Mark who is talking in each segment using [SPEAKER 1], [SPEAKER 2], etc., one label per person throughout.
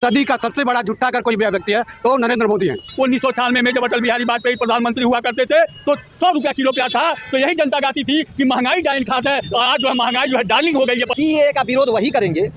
[SPEAKER 1] सदी का सबसे बड़ा झूठा अगर कोई व्यक्ति है तो नरेंद्र मोदी है।
[SPEAKER 2] 1998 में जब अटल बिहारी वाजपेयी प्रधानमंत्री हुआ करते थे तो 100 रुपया किलो प्याज था, तो यही जनता गाती थी कि महंगाई डाइन खाता है, और आज जो है महंगाई जो है डार्लिंग हो गई है।
[SPEAKER 3] सीएए का विरोध वही करेंगे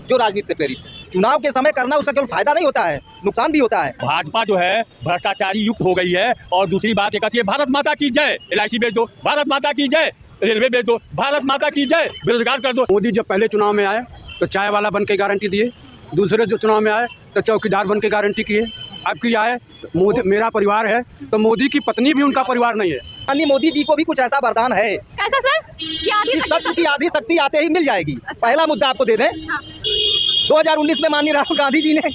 [SPEAKER 3] जो राजनीति से प्रेरित है। चुनाव के समय करना उसका केवल फायदा नहीं होता है, नुकसान भी होता है।
[SPEAKER 2] भाजपा जो है भ्रष्टाचारी युक्त हो गई है। और दूसरी बात एक कहती है भारत माता की जय, LIC बेच दो, भारत माता की जय, रेलवे बेच दो, भारत माता की जय, बेरोजगार कर दो।
[SPEAKER 1] मोदी जब पहले चुनाव में आए तो चाय वाला बन के गारंटी दिए, दूसरे जो चुनाव में आए तो चौकीदार बन के गारंटी किए। अब की आए मोदी मेरा परिवार है तो मोदी की पत्नी भी उनका परिवार नहीं है।
[SPEAKER 3] माननीय मोदी जी को भी कुछ ऐसा वरदान है।
[SPEAKER 4] कैसा सर?
[SPEAKER 3] सत्य की आधी शक्ति आते ही मिल जाएगी। पहला मुद्दा आपको दे दें, 2019 में माननीय राहुल गांधी जी ने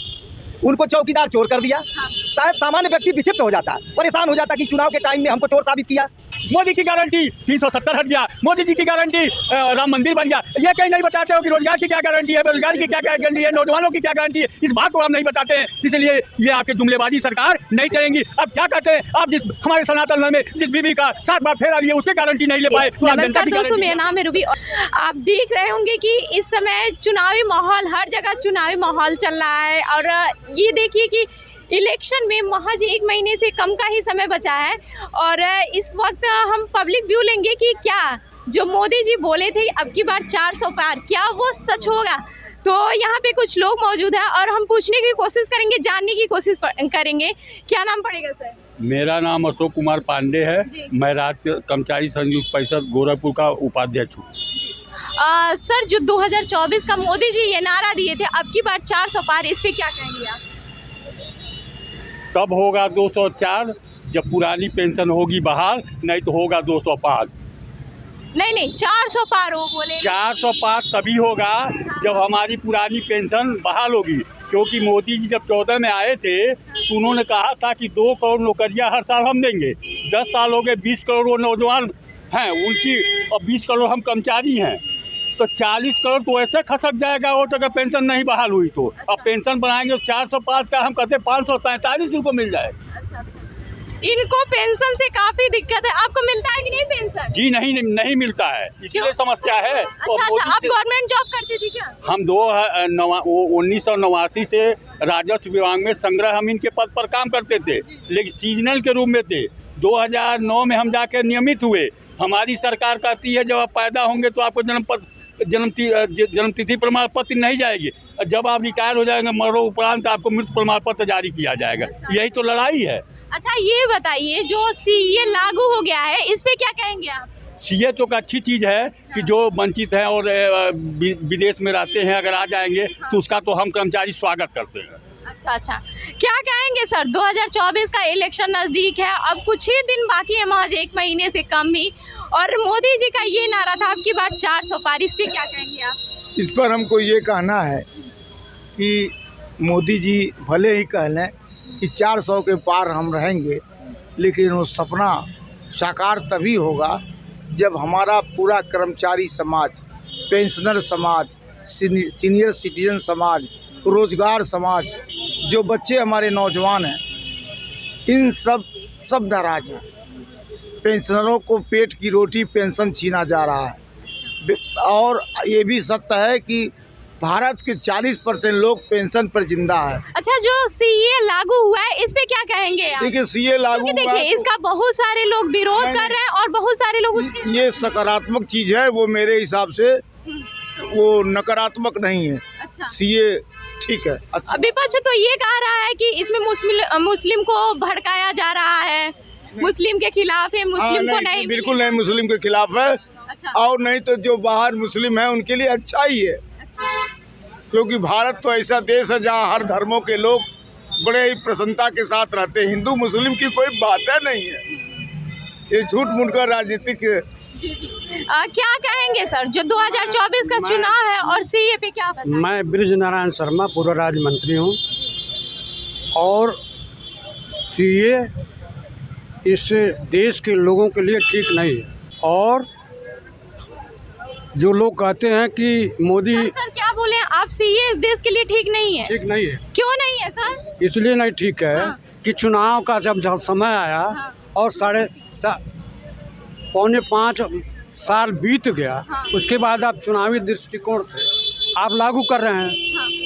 [SPEAKER 3] उनको चौकीदार चोर कर दिया। शायद सामान्य व्यक्ति विक्षिप्त हो जाता, परेशान हो जाता कि चुनाव के टाइम में हमको चोर साबित किया।
[SPEAKER 2] मोदी की गारंटी 370 हट गया, मोदी जी की गारंटी राम मंदिर बन गया। ये कहीं नहीं बताते हो कि रोजगार की क्या गारंटी है, बेरोजगार की क्या गारंटी है, नौजवानों की क्या गारंटी है। इस बात को आप नहीं बताते हैं, इसलिए ये आपके जुमलेबाजी सरकार नहीं चलेंगी। अब क्या कहते हैं आप, जिस हमारे सनातन धर्म में जिस बीवी का 7 बार फेरा लिए उसकी गारंटी नहीं ले पाए।
[SPEAKER 4] नमस्कार दोस्तों, मेरा नाम है रूबी। आप देख रहे होंगे कि इस समय चुनावी माहौल, हर जगह चुनावी माहौल चल रहा है। और ये देखिए कि इलेक्शन में महज 1 महीने से कम का ही समय बचा है। और इस वक्त हम पब्लिक व्यू लेंगे कि क्या जो मोदी जी बोले थे अब की बार 400 पार, क्या वो सच होगा। तो यहाँ पे कुछ लोग मौजूद हैं और हम पूछने की कोशिश करेंगे, जानने की कोशिश करेंगे। क्या नाम पड़ेगा सर?
[SPEAKER 2] मेरा नाम अशोक कुमार पांडे है। मैं राज्य कर्मचारी संयुक्त परिषद गोरखपुर का उपाध्यक्ष हूँ।
[SPEAKER 4] सर, जो 2024 का मोदी जी ये नारा दिए थे अब की बार 400 पार, इस पे क्या कहेंगे आप?
[SPEAKER 2] तब होगा 204 जब पुरानी पेंशन होगी बहाल, नहीं तो होगा 200 पार।
[SPEAKER 4] नहीं 400 पार हो बोले।
[SPEAKER 2] 400 पार तभी होगा जब हमारी पुरानी पेंशन बहाल होगी। क्योंकि मोदी जी जब 14 में आए थे तो उन्होंने कहा था कि 2 करोड़ नौकरियां हर साल हम देंगे। 10 साल हो गए, 20 करोड़ वो नौजवान हैं उनकी, और 20 करोड़ हम कर्मचारी हैं, तो 40 करोड़ तो ऐसे खसक जाएगा और तो अगर पेंशन नहीं बहाल हुई तो। अब पेंशन बनाएंगे 405 का, हम कहते 543 उनको मिल जाए।
[SPEAKER 4] अच्छा। इनको पेंशन से काफी दिक्कत है, आपको मिलता है कि नहीं पेंशन?
[SPEAKER 2] जी नहीं मिलता है, इसलिए समस्या है।
[SPEAKER 4] अच्छा, आप गवर्नमेंट जॉब करते थे क्या?
[SPEAKER 2] हम 1989 से राजस्व विभाग में संग्रह हम इनके पद पर काम करते थे, लेकिन सीजनल के रूप में थे। 2009 में हम जाके नियमित हुए। हमारी सरकार कहती है जब आप पैदा होंगे तो आपको जन्मतिथि प्रमाण पत्र नहीं जाएगी, जब आप रिटायर हो जाएंगे मरो उपरांत आपको मृत्यु प्रमाण पत्र जारी किया जाएगा। यही तो लड़ाई है।
[SPEAKER 4] अच्छा, ये बताइए जो सीए लागू हो गया है इस पे क्या कहेंगे आप?
[SPEAKER 2] सीए तो का अच्छी चीज़ है कि जो वंचित हैं और विदेश में रहते हैं अगर आ जाएंगे तो उसका तो हम कर्मचारी स्वागत करते हैं।
[SPEAKER 4] अच्छा, क्या कहेंगे सर? 2024 का इलेक्शन नज़दीक है, अब कुछ ही दिन बाकी है, महज 1 महीने से कम ही, और मोदी जी का ये नारा था अब की बार 400 पार, इस पे क्या कहेंगे आप?
[SPEAKER 5] इस पर हमको ये कहना है कि मोदी जी भले ही कह लें कि 400 के पार हम रहेंगे, लेकिन वो सपना साकार तभी होगा जब हमारा पूरा कर्मचारी समाज, पेंशनर समाज, सीनियर सिटीजन समाज, रोजगार समाज, जो बच्चे हमारे नौजवान हैं, इन सब नाराज हैं। पेंशनरों को पेट की रोटी पेंशन छीना जा रहा है। और ये भी सत्य है कि भारत के 40% लोग पेंशन पर जिंदा है।
[SPEAKER 4] अच्छा, जो सीए लागू हुआ है इस पे क्या कहेंगे आप?
[SPEAKER 5] देखिए, सीए लागू हुआ है,
[SPEAKER 4] इसका बहुत सारे लोग विरोध कर रहे हैं और बहुत सारे लोग
[SPEAKER 5] ये सकारात्मक चीज है, वो मेरे हिसाब से वो नकारात्मक नहीं है।
[SPEAKER 4] अच्छा।
[SPEAKER 5] सीए ठीक है। अच्छा।
[SPEAKER 4] विपक्ष तो ये कह रहा है कि इसमें मुस्लिम को भड़काया जा रहा है, मुस्लिम के खिलाफ है, मुस्लिम को नहीं।
[SPEAKER 5] बिल्कुल नहीं, मुस्लिम के खिलाफ है।
[SPEAKER 4] अच्छा।
[SPEAKER 5] और नहीं तो जो बाहर मुस्लिम है उनके लिए अच्छा ही है।
[SPEAKER 4] अच्छा।
[SPEAKER 5] क्योंकि भारत तो ऐसा देश है जहाँ हर धर्मों के लोग बड़े ही प्रसन्नता के साथ रहते हैं। हिंदू मुस्लिम की कोई बात है नहीं है, ये झूठ मूठ का राजनीतिक।
[SPEAKER 4] क्या कहेंगे सर, जो 2024 का चुनाव है और सीए पे क्या बताएं?
[SPEAKER 1] मैं ब्रिज नारायण शर्मा पूर्व राज्य मंत्री हूँ, और सीए इस देश के लोगों के लिए ठीक नहीं है। और जो लोग कहते हैं कि मोदी
[SPEAKER 4] सर क्या बोले आप, सीए इस देश के लिए ठीक नहीं है?
[SPEAKER 1] ठीक नहीं है।
[SPEAKER 4] क्यों नहीं है सर?
[SPEAKER 1] इसलिए नहीं ठीक है कि चुनाव का जब समय आया और 4.5 साल बीत गया, उसके बाद आप चुनावी दृष्टिकोण से आप लागू कर रहे हैं।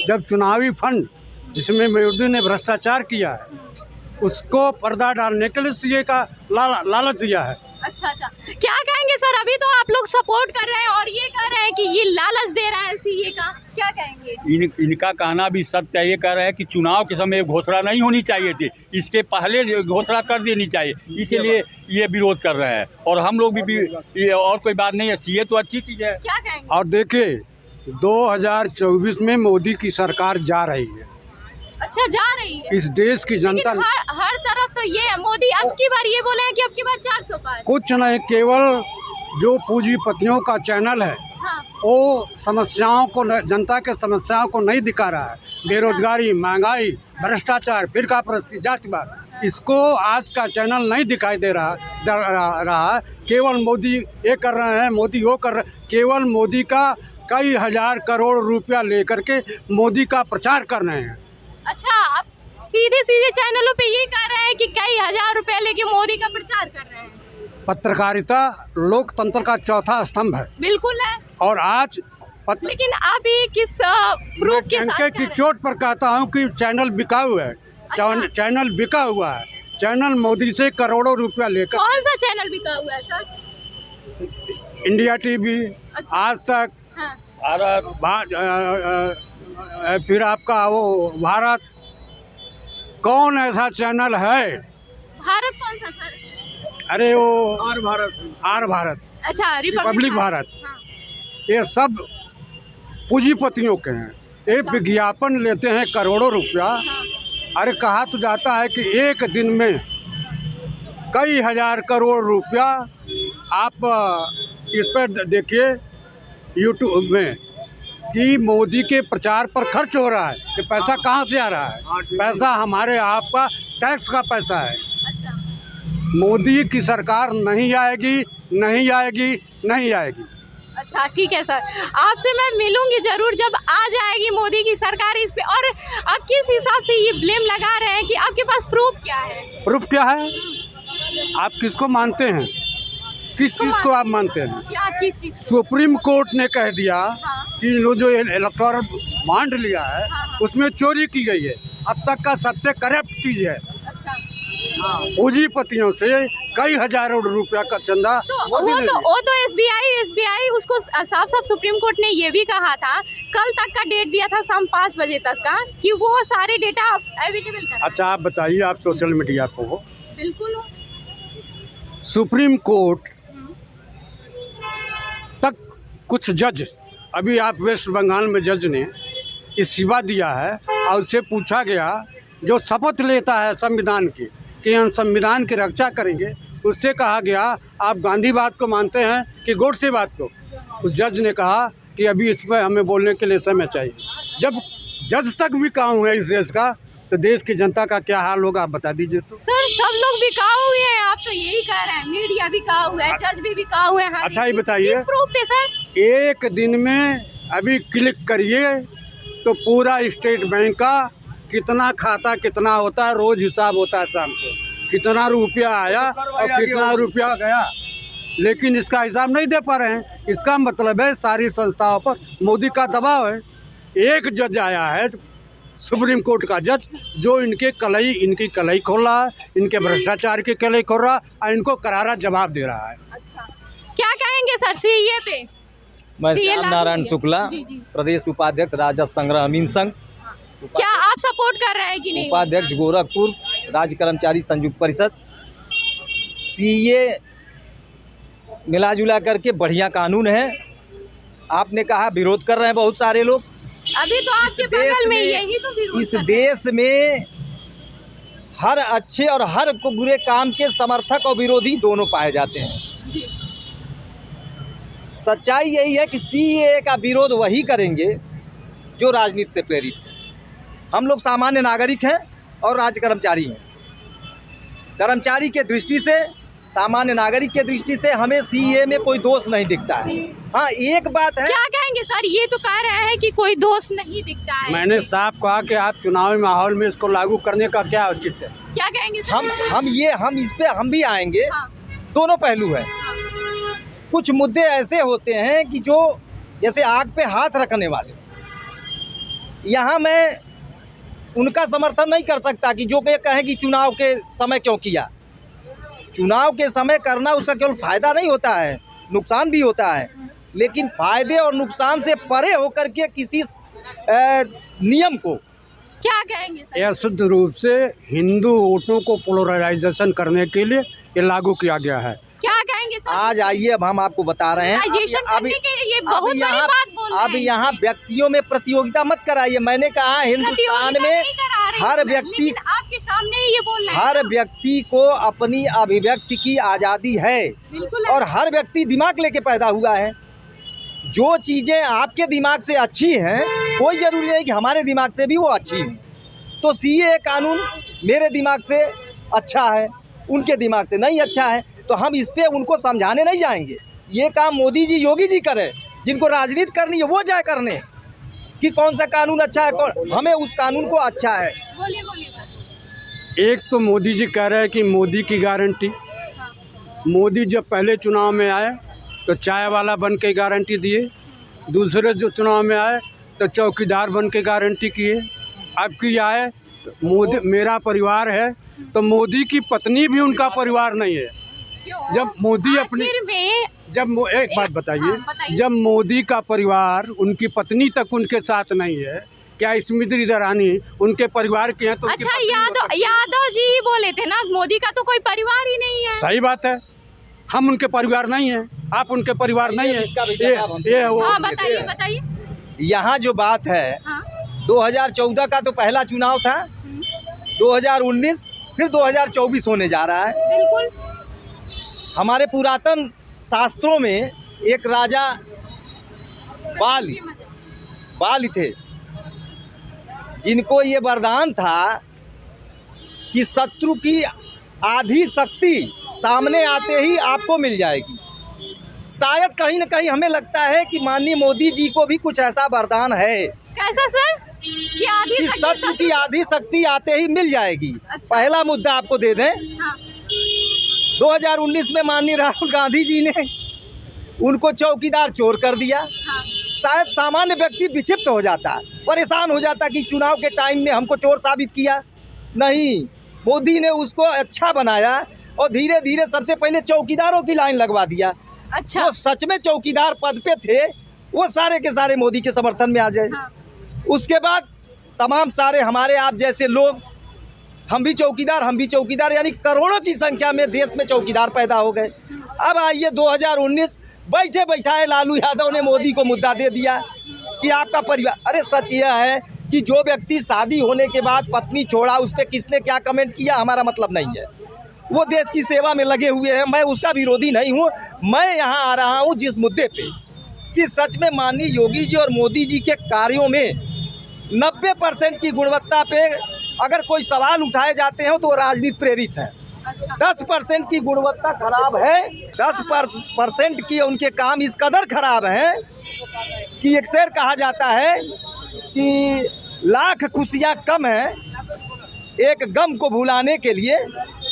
[SPEAKER 1] जब चुनावी फंड जिसमें मोदी ने भ्रष्टाचार किया है, उसको पर्दा डालने के लिए सीए का लालच दिया है।
[SPEAKER 4] अच्छा, क्या कहेंगे सर? अभी तो आप लोग सपोर्ट कर रहे हैं और ये कह रहे हैं कि ये लालच दे रहा है सीए का, क्या कहेंगे?
[SPEAKER 2] इनका कहना भी सत्य है। ये कह रहे हैं कि चुनाव के समय घोषणा नहीं होनी चाहिए थी, इसके पहले घोषणा कर देनी चाहिए, इसीलिए ये विरोध कर रहे हैं। और हम लोग भी ये और कोई बात नहीं है, सीए तो अच्छी चीज़ है।
[SPEAKER 4] क्या कहेंगे?
[SPEAKER 1] और देखिए 2024 में मोदी की सरकार जा रही है।
[SPEAKER 4] अच्छा, जा रही है।
[SPEAKER 1] इस देश की जनता
[SPEAKER 4] हर तरफ तो ये है, मोदी अब की बार ये बोले हैं कि अब की बार 400 पार।
[SPEAKER 1] कुछ नहीं, केवल जो पूंजीपतियों का चैनल है
[SPEAKER 4] हाँ।
[SPEAKER 1] वो समस्याओं को जनता के समस्याओं को नहीं दिखा रहा है। बेरोजगारी, महंगाई, भ्रष्टाचार, फिरका परस्ती, जातिवाद, इसको आज का चैनल नहीं दिखाई दे रहा है। केवल मोदी ये कर रहे हैं, मोदी वो कर रहे हैं। केवल मोदी का कई हजार करोड़ रुपया लेकर के मोदी का प्रचार कर रहे हैं।
[SPEAKER 4] अच्छा, आप सीधे चैनलों पे ये कह रहे हैं कि कई हजार रुपए लेके मोदी का प्रचार कर रहे हैं।
[SPEAKER 1] पत्रकारिता लोकतंत्र का चौथा स्तंभ है।
[SPEAKER 4] बिल्कुल है।
[SPEAKER 1] और आज
[SPEAKER 4] लेकिन आप ये किस प्रूफ के साथ
[SPEAKER 1] की चोट पर कहता हूँ कि चैनल बिकाऊ है।
[SPEAKER 4] अच्छा।
[SPEAKER 1] चैनल बिका हुआ है। चैनल मोदी से करोड़ों रुपया लेकर।
[SPEAKER 4] कौन सा चैनल बिका हुआ है सर?
[SPEAKER 1] इंडिया टीवी,
[SPEAKER 4] अच्छा।
[SPEAKER 1] आज तक,
[SPEAKER 4] हाँ।
[SPEAKER 1] फिर आपका वो भारत, कौन ऐसा चैनल है?
[SPEAKER 4] भारत कौन सा सर?
[SPEAKER 1] अरे वो आर भारत।
[SPEAKER 4] अच्छा,
[SPEAKER 1] रिपब्लिक भारत।
[SPEAKER 4] हाँ।
[SPEAKER 1] ये सब पूंजीपतियों के हैं। एक विज्ञापन लेते हैं करोड़ों रुपया।
[SPEAKER 4] हाँ।
[SPEAKER 1] अरे कहा तो जाता है कि एक दिन में कई हजार करोड़ रुपया आप इस पर देखिए यूट्यूब में कि मोदी के प्रचार पर खर्च हो रहा है। कि पैसा कहाँ से आ रहा है? पैसा हमारे आपका टैक्स का पैसा है।
[SPEAKER 4] अच्छा।
[SPEAKER 1] मोदी की सरकार नहीं आएगी, नहीं आएगी, नहीं आएगी।
[SPEAKER 4] अच्छा, ठीक है सर, आपसे मैं मिलूंगी जरूर जब आ जाएगी मोदी की सरकार इस पे। और आप किस हिसाब से ये ब्लेम लगा रहे हैं कि आपके पास प्रूफ क्या है?
[SPEAKER 1] प्रूफ क्या है? आप किसको मानते हैं? किस चीज़ को आप मानते हैं?
[SPEAKER 4] क्या, किस चीज?
[SPEAKER 1] सुप्रीम कोर्ट ने कह दिया
[SPEAKER 4] हाँ।
[SPEAKER 1] कि जो इलेक्टोरल बॉन्ड लिया है,
[SPEAKER 4] हाँ।
[SPEAKER 1] उसमें चोरी की गई है। अब तक का सबसे करप्ट चीज़ है।
[SPEAKER 4] अच्छा।
[SPEAKER 1] पूंजीपतियों से कई हजारों रुपया का चंदा
[SPEAKER 4] तो
[SPEAKER 1] मोदी ने लिया।
[SPEAKER 4] वो तो एसबीआई उसको साफ सुप्रीम कोर्ट ने ये भी कहा था, कल तक का डेट दिया था शाम 5 बजे तक का, कि वो सारे डेटा अवेलेबल कर।
[SPEAKER 1] अच्छा, आप बताइए, आप सोशल मीडिया को हो।
[SPEAKER 4] बिल्कुल हो।
[SPEAKER 1] सुप्रीम कोर्ट तक कुछ जज, अभी आप वेस्ट बंगाल में जज ने इस्तीफा दिया है और उससे पूछा गया, जो शपथ लेता है संविधान की कि हम संविधान की रक्षा करेंगे, उससे कहा गया आप गांधीवाद को मानते हैं कि गोडसेवाद को? उस जज ने कहा कि अभी इस पर हमें बोलने के लिए समय चाहिए। जब जज तक भी काम है इस देश का, तो देश की जनता का क्या हाल होगा, आप बता दीजिए। तो
[SPEAKER 4] सर, सब लोग बिकाऊ हुए हैं, आप तो यही कह रहे हैं। मीडिया बिकाऊ हुआ है, जज भी बिकाऊ हुए हैं।
[SPEAKER 1] अच्छा, ये बताइए,
[SPEAKER 4] किस प्रूफ पे सर?
[SPEAKER 1] एक दिन में अभी क्लिक करिए तो पूरा स्टेट बैंक का कितना खाता कितना होता है, रोज हिसाब होता है शाम को, कितना रुपया आया और कितना रुपया गया, लेकिन इसका हिसाब नहीं दे पा रहे हैं। इसका मतलब है सारी संस्थाओं पर मोदी का दबाव है। एक जज आया है सुप्रीम कोर्ट का जज, जो इनकी कलई खोल रहा है, इनके भ्रष्टाचार की कलई खोल रहा है और इनको करारा जवाब दे रहा है।
[SPEAKER 4] अच्छा, क्या कहेंगे सर सीए पे?
[SPEAKER 3] मैं श्याम नारायण शुक्ला,
[SPEAKER 4] जी, जी।
[SPEAKER 3] प्रदेश उपाध्यक्ष राजस्व संग्रह अमीन संघ,
[SPEAKER 4] क्या आप सपोर्ट कर रहे हैं कि नहीं?
[SPEAKER 3] उपाध्यक्ष गोरखपुर राज्य कर्मचारी संयुक्त परिषद। सीए मिला जुला करके बढ़िया कानून है। आपने कहा विरोध कर रहे हैं बहुत सारे लोग।
[SPEAKER 4] अभी तो आपके बगल में यही तो विरोध
[SPEAKER 3] इस
[SPEAKER 4] कर रहे हैं।
[SPEAKER 3] देश में हर अच्छे और हर को बुरे काम के समर्थक और विरोधी दोनों पाए जाते हैं।
[SPEAKER 4] जी।
[SPEAKER 3] सच्चाई यही है कि सीए का विरोध वही करेंगे जो राजनीति से प्रेरित है। हम लोग सामान्य नागरिक हैं और राज्य कर्मचारी हैं। कर्मचारी के दृष्टि से, सामान्य नागरिक के दृष्टि से हमें सीए में कोई दोष नहीं दिखता है। हाँ, एक बात है।
[SPEAKER 4] क्या कहेंगे सर? ये तो कह रहे हैं कि कोई दोष नहीं दिखता है।
[SPEAKER 1] मैंने साफ कहा कि आप चुनावी माहौल में इसको लागू करने का क्या औचित्य है?
[SPEAKER 4] क्या कहेंगे सर?
[SPEAKER 3] हम इस पे हम भी आएंगे।
[SPEAKER 4] हाँ।
[SPEAKER 3] दोनों पहलू हैं। कुछ मुद्दे ऐसे होते हैं कि जो जैसे आग पे हाथ रखने वाले। यहाँ मैं उनका समर्थन नहीं कर सकता कि जो कहें कि चुनाव के समय क्यों किया। चुनाव के समय करना उसका केवल फ़ायदा नहीं होता है, नुकसान भी होता है, लेकिन फ़ायदे और नुकसान से परे होकर के किसी नियम को
[SPEAKER 4] क्या कहेंगे सर?
[SPEAKER 1] यह शुद्ध रूप से हिंदू वोटों को पोलराइजेशन करने के लिए ये लागू किया गया है।
[SPEAKER 4] क्या कहेंगे सर?
[SPEAKER 3] आज आइए, अब हम आपको बता रहे हैं।
[SPEAKER 4] पोलराइजेशन करने के ये बहुत बड़ी बात बोल रहे
[SPEAKER 3] अब
[SPEAKER 4] हैं।
[SPEAKER 3] यहाँ व्यक्तियों में प्रतियोगिता मत कराइए। मैंने कहा हिंदुस्तान
[SPEAKER 4] प्रतियोगिता
[SPEAKER 3] में
[SPEAKER 4] नहीं करा रहे
[SPEAKER 3] हर
[SPEAKER 4] हैं,
[SPEAKER 3] व्यक्ति
[SPEAKER 4] लेकिन आपके सामने ये बोल रहे हैं
[SPEAKER 3] हर व्यक्ति को अपनी अभिव्यक्ति की आज़ादी है
[SPEAKER 4] बिल्कुल
[SPEAKER 3] और हर व्यक्ति दिमाग लेके पैदा हुआ है। जो चीज़ें आपके दिमाग से अच्छी हैं कोई ज़रूरी नहीं कि हमारे दिमाग से भी वो अच्छी हों। तो सीए कानून मेरे दिमाग से अच्छा है, उनके दिमाग से नहीं अच्छा है, तो हम इस पे उनको समझाने नहीं जाएंगे। ये काम मोदी जी योगी जी करें, जिनको राजनीति करनी है वो जाए करने कि कौन सा कानून अच्छा है, कौन हमें उस कानून को अच्छा है।
[SPEAKER 4] बोलिए बोलिए सर।
[SPEAKER 1] एक तो मोदी जी कह रहे हैं कि मोदी की गारंटी। मोदी जब पहले चुनाव में आए तो चाय वाला बन के गारंटी दिए, दूसरे जो चुनाव में आए तो चौकीदार बन के गारंटी किए। अब की आए तो मोदी मेरा परिवार है, तो मोदी की पत्नी भी उनका परिवार नहीं है।
[SPEAKER 4] क्यों?
[SPEAKER 1] जब मोदी अपनी
[SPEAKER 4] आखिर में
[SPEAKER 1] एक बात
[SPEAKER 4] हाँ,
[SPEAKER 1] बताइए,
[SPEAKER 4] बताइए।
[SPEAKER 1] जब मोदी का परिवार उनकी पत्नी तक उनके साथ नहीं है, क्या स्मृति ईरानी उनके परिवार के हैं तो उनकी
[SPEAKER 4] अच्छा,
[SPEAKER 1] पत्नी हो सकती है?
[SPEAKER 4] यादव जी ही बोले थे ना, मोदी का तो कोई परिवार ही नहीं है।
[SPEAKER 1] सही बात है, हम उनके परिवार नहीं हैं, आप उनके परिवार नहीं हैं। ये वो
[SPEAKER 4] हाँ बताइए बताइए।
[SPEAKER 3] यहाँ जो बात है,
[SPEAKER 4] हाँ
[SPEAKER 3] 2014 का तो पहला चुनाव था, 2019 फिर 2024 होने जा रहा है।
[SPEAKER 4] बिल्कुल।
[SPEAKER 3] हमारे पुरातन शास्त्रों में एक राजा बाल थे, जिनको ये वरदान था कि शत्रु की आधी शक्ति सामने आते ही आपको मिल जाएगी। शायद कहीं न कहीं हमें लगता है कि माननीय मोदी जी को भी कुछ ऐसा वरदान है
[SPEAKER 4] कैसा सर? कि आधी
[SPEAKER 3] कि
[SPEAKER 4] शक्ति
[SPEAKER 3] शत्रु की आधी शक्ति आते ही मिल जाएगी।
[SPEAKER 4] अच्छा।
[SPEAKER 3] पहला मुद्दा आपको दे दें,
[SPEAKER 4] हाँ
[SPEAKER 3] 2019 में माननीय राहुल गांधी जी ने उनको चौकीदार चोर कर दिया।
[SPEAKER 4] हाँ
[SPEAKER 3] शायद सामान्य व्यक्ति विक्षिप्त हो जाता, परेशान हो जाता कि चुनाव के टाइम में हमको चोर साबित किया। नहीं, मोदी ने उसको अच्छा बनाया और धीरे धीरे सबसे पहले चौकीदारों की लाइन लगवा दिया।
[SPEAKER 4] अच्छा।
[SPEAKER 3] जो सच में चौकीदार पद पे थे वो सारे के सारे मोदी के समर्थन में आ जाए।
[SPEAKER 4] हाँ।
[SPEAKER 3] उसके बाद तमाम सारे हमारे आप जैसे लोग, हम भी चौकीदार, यानी करोड़ों की संख्या में देश में चौकीदार पैदा हो गए। अब आइए 2019, बैठे बैठाए लालू यादव ने मोदी को मुद्दा दे दिया कि आपका परिवार। अरे सच यह है कि जो व्यक्ति शादी होने के बाद पत्नी छोड़ा, उस पर किसने क्या कमेंट किया हमारा मतलब नहीं है। वो देश की सेवा में लगे हुए हैं, मैं उसका विरोधी नहीं हूँ। मैं यहाँ आ रहा हूँ जिस मुद्दे पे कि सच में माननीय योगी जी और मोदी जी के कार्यों में 90% की गुणवत्ता पे अगर कोई सवाल उठाए जाते हैं तो राजनीति प्रेरित है।
[SPEAKER 4] अच्छा।
[SPEAKER 3] 10% की गुणवत्ता खराब है, 10% की उनके काम इस कदर खराब हैं कि एक शेर कहा जाता है कि लाख खुशियाँ कम है एक गम को भुलाने के लिए,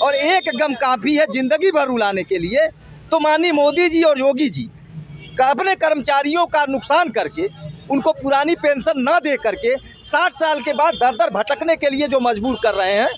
[SPEAKER 3] और एक गम काफ़ी है ज़िंदगी भर रुलाने के लिए। तो माननीय मोदी जी और योगी जी अपने कर्मचारियों का नुकसान करके, उनको पुरानी पेंशन न दे करके 60 साल के बाद दर दर भटकने के लिए जो मजबूर कर रहे हैं,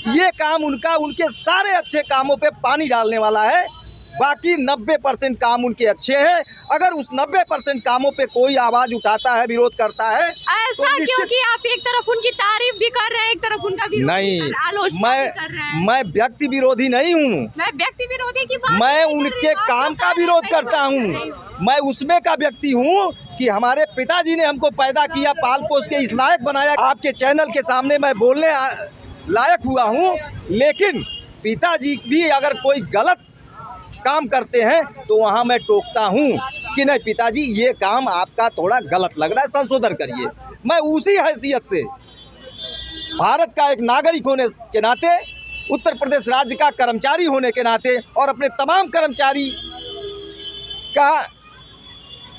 [SPEAKER 3] ये काम उनका उनके सारे अच्छे कामों पे पानी डालने वाला है। बाकी 90% काम उनके अच्छे हैं। अगर उस 90% कामों पे कोई आवाज़ उठाता है, विरोध करता है,
[SPEAKER 4] ऐसा
[SPEAKER 3] तो
[SPEAKER 4] क्योंकि आप एक तरफ उनकी तारीफ भी कर रहे हैं, एक तरफ उनका विरोध
[SPEAKER 3] नहीं,
[SPEAKER 4] आलोचना भी कर रहे हैं।
[SPEAKER 3] मैं व्यक्ति विरोधी नहीं हूँ,
[SPEAKER 4] मैं व्यक्ति विरोधी की बात
[SPEAKER 3] मैं
[SPEAKER 4] नहीं कर
[SPEAKER 3] उनके
[SPEAKER 4] रही हूँ,
[SPEAKER 3] काम
[SPEAKER 4] आप
[SPEAKER 3] का
[SPEAKER 4] बता
[SPEAKER 3] विरोध
[SPEAKER 4] रहे हैं,
[SPEAKER 3] करता
[SPEAKER 4] मैं
[SPEAKER 3] हूँ। मैं उसमें का व्यक्ति हूँ कि हमारे पिताजी ने हमको पैदा किया, पाल पोस के इस लायक बनाया। आपके चैनल के सामने मैं बोलने लायक हुआ हूँ, लेकिन पिताजी भी अगर कोई गलत काम करते हैं तो वहाँ मैं टोकता हूँ कि नहीं पिताजी ये काम आपका थोड़ा गलत लग रहा है, संशोधन करिए। मैं उसी हैसियत से भारत का एक नागरिक होने के नाते, उत्तर प्रदेश राज्य का कर्मचारी होने के नाते और अपने तमाम कर्मचारी का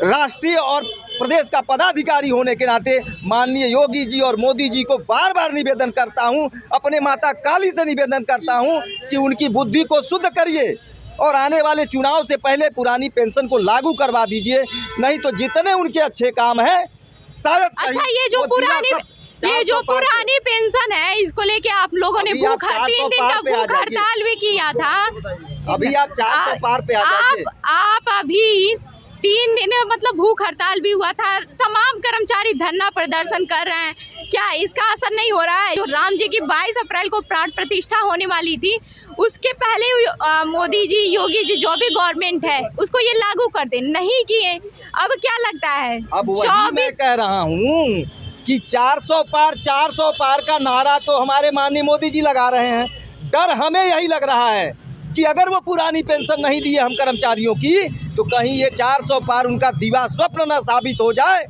[SPEAKER 3] राष्ट्रीय और प्रदेश का पदाधिकारी होने के नाते माननीय योगी जी और मोदी जी को बार बार निवेदन करता हूं, अपने माता काली से निवेदन करता हूं कि उनकी बुद्धि को शुद्ध करिए और आने वाले चुनाव से पहले पुरानी पेंशन को लागू करवा दीजिए। नहीं तो जितने उनके अच्छे काम हैं शायद
[SPEAKER 4] अच्छा, ये जो ये जो पुरानी पेंशन है इसको लेके आप लोगों ने
[SPEAKER 3] अभी आप
[SPEAKER 4] भूख
[SPEAKER 3] 400
[SPEAKER 4] 3 दिन
[SPEAKER 3] पार
[SPEAKER 4] का
[SPEAKER 3] पे आ
[SPEAKER 4] भूख
[SPEAKER 3] जाइए।
[SPEAKER 4] हड़ताल भी किया था।
[SPEAKER 3] अभी आप 400 पार पे आ जाइए।
[SPEAKER 4] आप अभी 3 दिन मतलब भूख हड़ताल भी हुआ था, तमाम कर्मचारी धरना प्रदर्शन कर रहे हैं, क्या इसका असर नहीं हो रहा है? जो राम जी की 22 अप्रैल को प्राण प्रतिष्ठा होने वाली थी उसके पहले मोदी जी, योगी जी, जो भी गवर्नमेंट है उसको ये लागू कर दे, नहीं किए। अब क्या लगता है
[SPEAKER 3] अब वही मैं कह रहा हूँ कि 400 पार का नारा तो हमारे माननीय मोदी जी लगा रहे हैं। डर हमें यही लग रहा है कि अगर वो पुरानी पेंशन नहीं दिए हम कर्मचारियों की तो कहीं ये 400 पार उनका दिवा स्वप्न न साबित हो जाए।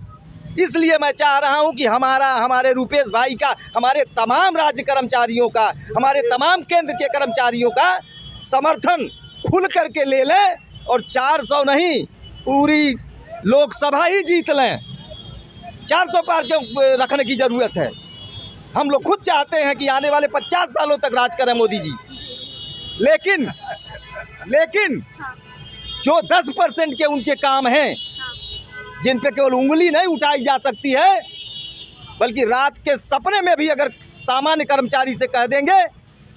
[SPEAKER 3] इसलिए मैं चाह रहा हूं कि हमारे रुपेश भाई का, हमारे तमाम राज्य कर्मचारियों का, हमारे तमाम केंद्र के कर्मचारियों का समर्थन खुल करके ले लें और 400 नहीं पूरी लोकसभा ही जीत लें। 400 पार क्यों रखने की ज़रूरत है? हम लोग खुद चाहते हैं कि आने वाले 50 सालों तक राज करें मोदी जी, लेकिन जो 10% के उनके काम हैं जिन पे केवल उंगली नहीं उठाई जा सकती है बल्कि रात के सपने में भी अगर सामान्य कर्मचारी से कह देंगे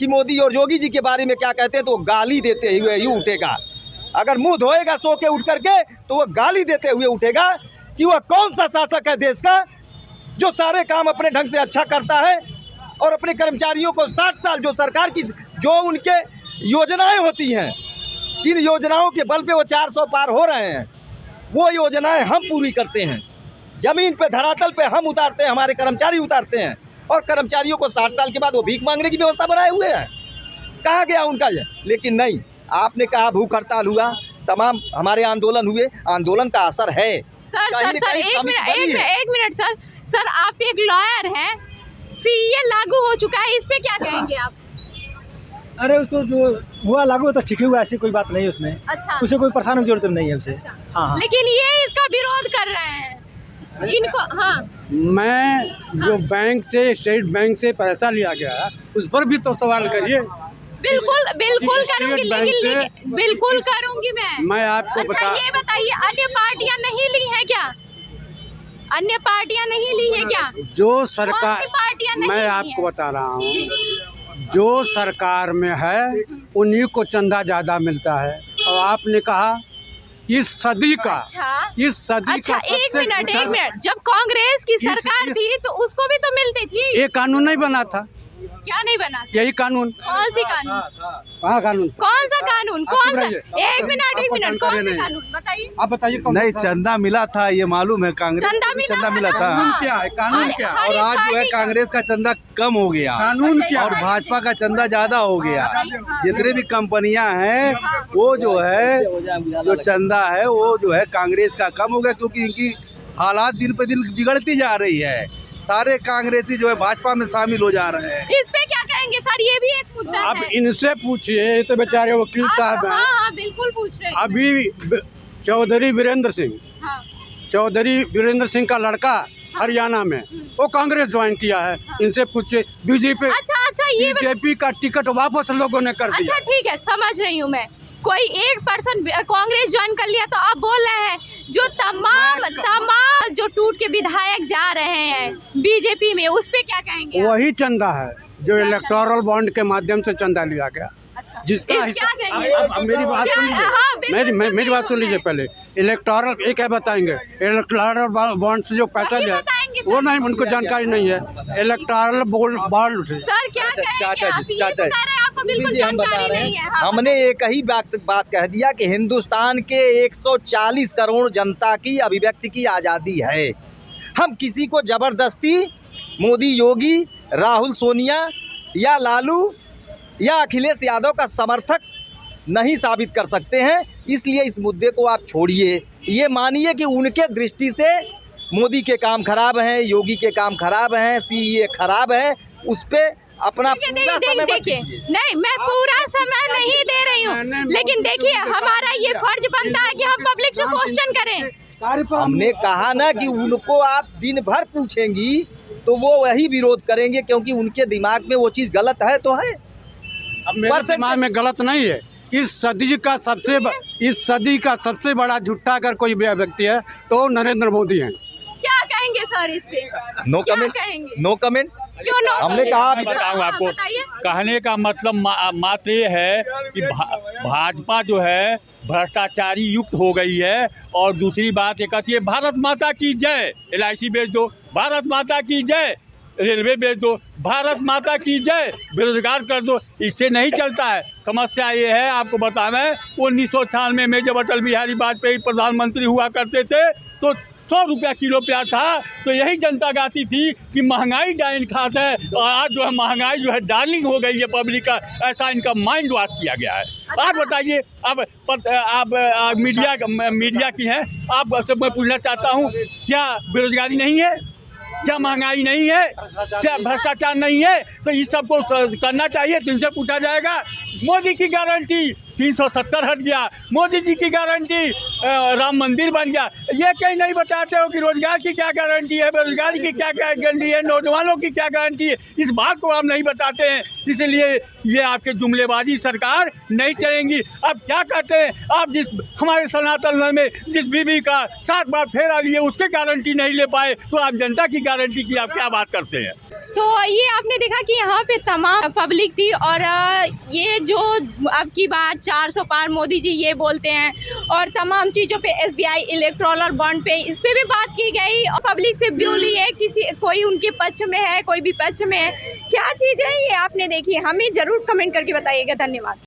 [SPEAKER 3] कि मोदी और योगी जी के बारे में क्या कहते हैं तो वो गाली देते हुए ही उठेगा। अगर मुंह धोएगा सो के उठ करके तो वो गाली देते हुए उठेगा कि वह कौन सा शासक है देश का जो सारे काम अपने ढंग से अच्छा करता है और अपने कर्मचारियों को 60 साल जो सरकार की जो उनके योजनाएं होती हैं, जिन योजनाओं के बल पे वो 400 पार हो रहे हैं, वो योजनाएं हम पूरी करते हैं। ज़मीन पे धरातल पे हम उतारते हैं, हमारे कर्मचारी उतारते हैं और कर्मचारियों को 60 साल के बाद वो भीख मांगने की व्यवस्था बनाए हुए हैं। कहाँ गया उनका ये? लेकिन नहीं, आपने कहा भूख हड़ताल हुआ, तमाम हमारे आंदोलन हुए, आंदोलन का असर है।
[SPEAKER 4] सर एक मिनट सर आप एक लॉयर हैं, सीए लागू हो चुका है, इस पे क्या कहेंगे आप?
[SPEAKER 6] अरे उसको जो हुआ लागू तो ठीक ही हुआ, ऐसी कोई बात नहीं है उसमें।
[SPEAKER 4] अच्छा,
[SPEAKER 6] उसे कोई परेशानी की जरूरत नहीं है उसे। हाँ,
[SPEAKER 4] लेकिन ये इसका विरोध कर रहे हैं इनको। हाँ,
[SPEAKER 1] मैं जो बैंक से, स्टेट बैंक से पैसा लिया गया उस पर भी तो सवाल करिए।
[SPEAKER 4] बिल्कुल करूंगी,
[SPEAKER 1] स्टेट बैंक से
[SPEAKER 4] लेकिन बिल्कुल करूंगी मैं
[SPEAKER 1] आपको
[SPEAKER 4] अच्छा, ये बताइए अन्य पार्टियां नहीं ली हैं क्या? अन्य पार्टियां नहीं ली है क्या?
[SPEAKER 1] जो
[SPEAKER 4] कौन सी
[SPEAKER 1] सरकार,
[SPEAKER 4] पार्टियां नहीं
[SPEAKER 1] मैं
[SPEAKER 4] ली
[SPEAKER 1] आपको
[SPEAKER 4] हैं?
[SPEAKER 1] बता रहा हूँ,
[SPEAKER 4] जी।
[SPEAKER 1] जो सरकार में है उन्हीं को चंदा ज़्यादा मिलता है। और आपने कहा इस सदी का, इस सदी
[SPEAKER 4] अच्छा,
[SPEAKER 1] का
[SPEAKER 4] एक मिनट, जब कांग्रेस की सरकार थी तो उसको भी तो मिलती थी।
[SPEAKER 1] ये कानून नहीं बना था।
[SPEAKER 4] क्या नहीं बना था?
[SPEAKER 1] यही कानून।
[SPEAKER 4] कौन सी कानून?
[SPEAKER 1] हाँ, कानून
[SPEAKER 4] कौन सा कानून? कौन सा? एक
[SPEAKER 1] आप
[SPEAKER 4] मिनट कौन सा
[SPEAKER 1] नहीं।
[SPEAKER 4] कानून बताइए?
[SPEAKER 1] आप बताइए कौन
[SPEAKER 5] नहीं,
[SPEAKER 1] सा?
[SPEAKER 5] चंदा मिला था ये मालूम है, कांग्रेस
[SPEAKER 4] चंदा
[SPEAKER 5] को भी चंदा मिला था।
[SPEAKER 1] कानून क्या है? कानून क्या है?
[SPEAKER 5] और आज जो है कांग्रेस का चंदा कम हो गया
[SPEAKER 1] कानून क्या
[SPEAKER 5] और
[SPEAKER 1] है?
[SPEAKER 5] भाजपा का चंदा ज्यादा हो गया। जितने भी कंपनियां हैं वो जो है, जो चंदा है वो जो है कांग्रेस का कम हो गया, क्योंकि इनकी हालात दिन पे दिन बिगड़ती जा रही है। सारे कांग्रेसी जो है भाजपा में शामिल हो जा रहे हैं।
[SPEAKER 4] इस पे क्या कहेंगे सर? ये भी एक मुद्दा
[SPEAKER 1] आप
[SPEAKER 4] है।
[SPEAKER 1] इनसे पूछिए, ये तो बेचारे वकील साहब हैं।
[SPEAKER 4] हाँ, बिल्कुल पूछ रहे हैं।
[SPEAKER 1] अभी चौधरी वीरेंद्र सिंह,
[SPEAKER 4] हाँ,
[SPEAKER 1] चौधरी वीरेंद्र सिंह का लड़का हरियाणा में वो कांग्रेस ज्वाइन किया है। इनसे पूछिए। बीजेपी
[SPEAKER 4] ये
[SPEAKER 1] बीजेपी का टिकट वापस लोगों ने कर दिया।
[SPEAKER 4] अच्छा ठीक है, समझ रही हूँ मैं। कोई 1% कांग्रेस ज्वाइन कर लिया तो अब बोल रहे हैं जो तमाम जो टूट के विधायक जा रहे हैं बीजेपी में, उस पे क्या कहेंगे आप?
[SPEAKER 1] वही चंदा है जो इलेक्टोरल बॉन्ड के माध्यम से चंदा लिया गया।
[SPEAKER 4] अच्छा,
[SPEAKER 1] जिसका
[SPEAKER 4] क्या कहेंगे?
[SPEAKER 1] अब मेरी बात सुन लीजिए।
[SPEAKER 4] हाँ, बिल्कुल
[SPEAKER 1] मेरी बात सुन लीजिए पहले। इलेक्टोरल ये क्या बताएंगे? इलेक्टोरल बॉन्ड से जो पैसा
[SPEAKER 4] वही
[SPEAKER 1] लिया
[SPEAKER 4] बताएंगे सर।
[SPEAKER 1] वो नहीं, उनको जानकारी नहीं है। इलेक्टोरल बॉन्ड
[SPEAKER 4] सर क्या कहेंगे
[SPEAKER 3] चाचा
[SPEAKER 4] आप?
[SPEAKER 3] जी,
[SPEAKER 4] ये
[SPEAKER 3] चाचा
[SPEAKER 4] तो कह रहे हैं आपको बिल्कुल
[SPEAKER 3] जी, हम बता
[SPEAKER 4] जानकारी
[SPEAKER 3] रहे
[SPEAKER 4] नहीं है।
[SPEAKER 3] हैं।
[SPEAKER 4] हाँ,
[SPEAKER 3] हमने एक ही बात कह दिया कि हिंदुस्तान के 140 करोड़ जनता की अभिव्यक्ति की आज़ादी है। हम किसी को जबरदस्ती मोदी, योगी, राहुल, सोनिया या लालू या अखिलेश यादव का समर्थक नहीं साबित कर सकते हैं। इसलिए इस मुद्दे को आप छोड़िए। ये मानिए कि उनके दृष्टि से मोदी के काम खराब हैं, योगी के काम खराब हैं, सीए खराब है, उस पे अपना पूरा समय मत
[SPEAKER 4] देखिए,
[SPEAKER 3] दीजिए।
[SPEAKER 4] नहीं मैं पूरा समय नहीं दे रही हूँ, लेकिन देखिए हमारा ये फर्ज बनता है कि हम पब्लिक से क्वेश्चन करें।
[SPEAKER 3] हमने कहा ना कि उनको आप दिन भर पूछेंगी तो वो वही विरोध करेंगे, क्योंकि उनके दिमाग में वो चीज़ गलत है तो है।
[SPEAKER 1] अब मेरे दिमाग में गलत नहीं है। इस सदी का सबसे बड़ा झूठा अगर कोई व्यक्ति है तो नरेंद्र मोदी हैं।
[SPEAKER 4] क्या कहेंगे सर इस पे?
[SPEAKER 3] नो
[SPEAKER 4] क्या
[SPEAKER 3] कमेंट,
[SPEAKER 4] कहेंगे?
[SPEAKER 3] No comment.
[SPEAKER 4] क्यों नो?
[SPEAKER 3] हमने कहा
[SPEAKER 2] मैं बताऊं
[SPEAKER 4] हाँ,
[SPEAKER 2] आपको,
[SPEAKER 4] बताइए।
[SPEAKER 2] कहने का मतलब मात्र ये है कि भाजपा जो है भ्रष्टाचारी युक्त हो गई है। और दूसरी बात ये कहती है भारत माता की जय, LIC बेच दो, भारत माता की जय, रेलवे बेच दो, भारत माता की जय, बेरोजगार कर दो। इससे नहीं चलता है। समस्या ये है, आपको बताना है 1998 में जब अटल बिहारी वाजपेयी प्रधानमंत्री हुआ करते थे तो 100 रुपया किलो प्याज था, तो यही जनता गाती थी कि महंगाई डाइन खात है। और आज जो है महंगाई जो है डार्लिंग हो गई है पब्लिक का, ऐसा इनका माइंड वॉश किया गया है। आप बताइए, आप मीडिया की हैं, आप से मैं पूछना चाहता हूँ, क्या बेरोजगारी नहीं है? क्या महंगाई नहीं है? क्या भ्रष्टाचार नहीं है? तो इस सबको करना चाहिए। तो इनसे पूछा जाएगा, मोदी की गारंटी 370 हट गया, मोदी जी की गारंटी राम मंदिर बन गया। ये कहीं नहीं बताते हो कि रोजगार की क्या गारंटी है, बेरोजगारी की क्या गारंटी है, नौजवानों की क्या गारंटी है। इस बात को आप नहीं बताते हैं, इसलिए ये आपके जुमलेबाजी सरकार नहीं चलेंगी। अब क्या कहते हैं आप, जिस हमारे सनातन धर्म में जिस बीवी का 7 बार फेरा लिए उसके गारंटी नहीं ले पाए, तो आप जनता की गारंटी की आप क्या बात करते हैं?
[SPEAKER 4] तो ये आपने देखा कि यहाँ पे तमाम पब्लिक थी और ये जो अब की बात 400 पार मोदी जी ये बोलते हैं, और तमाम चीज़ों पे SBI इलेक्टोरल बॉन्ड पे इस पे भी बात की गई और पब्लिक से व्यू लिए, कोई उनके पक्ष में है, कोई भी पक्ष में है। क्या चीज़ है ये आपने देखी, हमें ज़रूर कमेंट करके बताइएगा। धन्यवाद।